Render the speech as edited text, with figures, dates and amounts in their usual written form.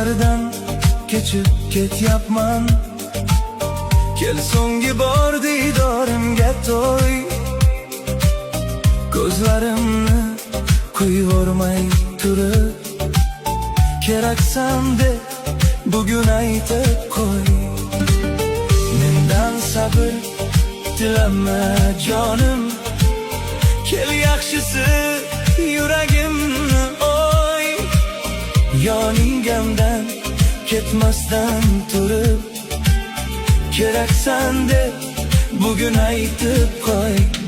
yo'llardan kechib ketyapman. Kel so'nggi bor diydorimga to'y, ko'zlarimni quyvormay turib, keraksan deb bugun aytib qo'y. Mendan sabr tilama jonim, kel yaxshisi yuragimni oy. Yoningamdan ketmasdan turib, keraksan deb bugun aytib qo'y.